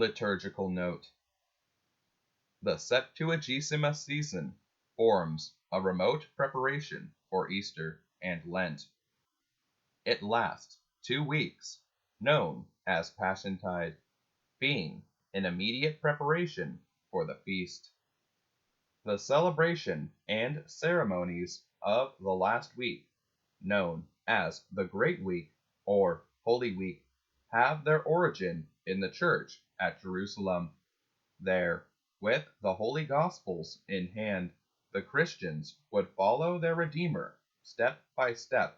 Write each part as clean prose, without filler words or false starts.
Liturgical note. The Septuagesima season forms a remote preparation for Easter and Lent. It lasts 2 weeks, known as Passiontide, being an immediate preparation for the feast. The celebration and ceremonies of the last week, known as the Great Week or Holy Week, have their origin in the church at Jerusalem. There, with the Holy Gospels in hand, the Christians would follow their Redeemer step by step,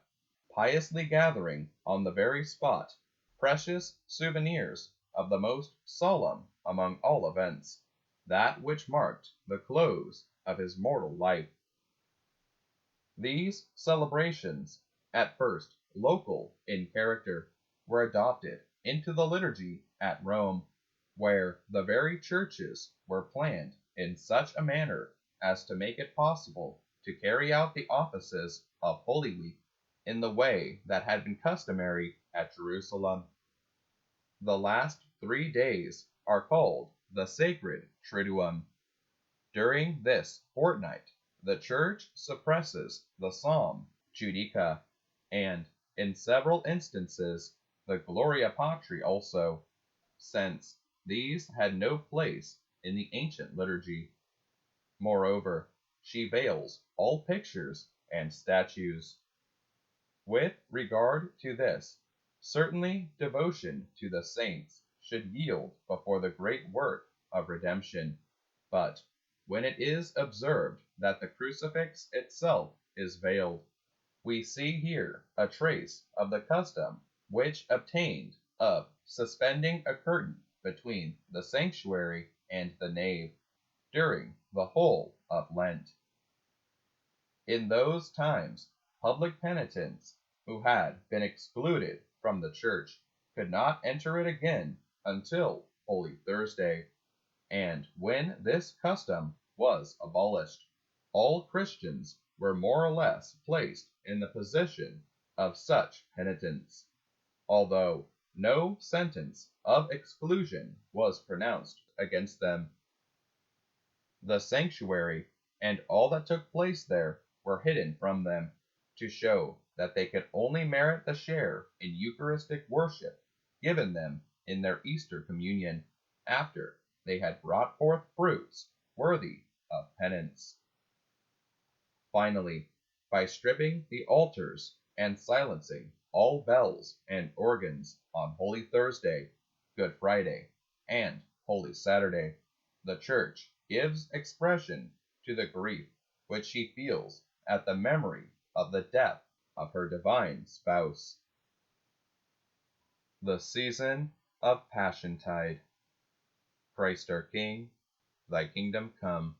piously gathering on the very spot precious souvenirs of the most solemn among all events, that which marked the close of his mortal life. These celebrations, at first local in character, were adopted into the liturgy at Rome, where the very churches were planned in such a manner as to make it possible to carry out the offices of Holy Week in the way that had been customary at Jerusalem. The last 3 days are called the Sacred Triduum. During this fortnight, the Church suppresses the Psalm Judica, and, in several instances, the Gloria Patri also, since these had no place in the ancient liturgy. Moreover, she veils all pictures and statues. With regard to this, certainly devotion to the saints should yield before the great work of redemption, but when it is observed that the crucifix itself is veiled, we see here a trace of the custom which obtained of suspending a curtain between the sanctuary and the nave during the whole of Lent. In those times, public penitents who had been excluded from the church could not enter it again until Holy Thursday, and when this custom was abolished, all Christians were more or less placed in the position of such penitents, although no sentence of exclusion was pronounced against them. The sanctuary and all that took place there were hidden from them, to show that they could only merit the share in Eucharistic worship given them in their Easter communion, after they had brought forth fruits worthy of penance. Finally, by stripping the altars and silencing all bells and organs on Holy Thursday, Good Friday, and Holy Saturday, the Church gives expression to the grief which she feels at the memory of the death of her divine spouse. The season of Passiontide. Christ our King, thy kingdom come.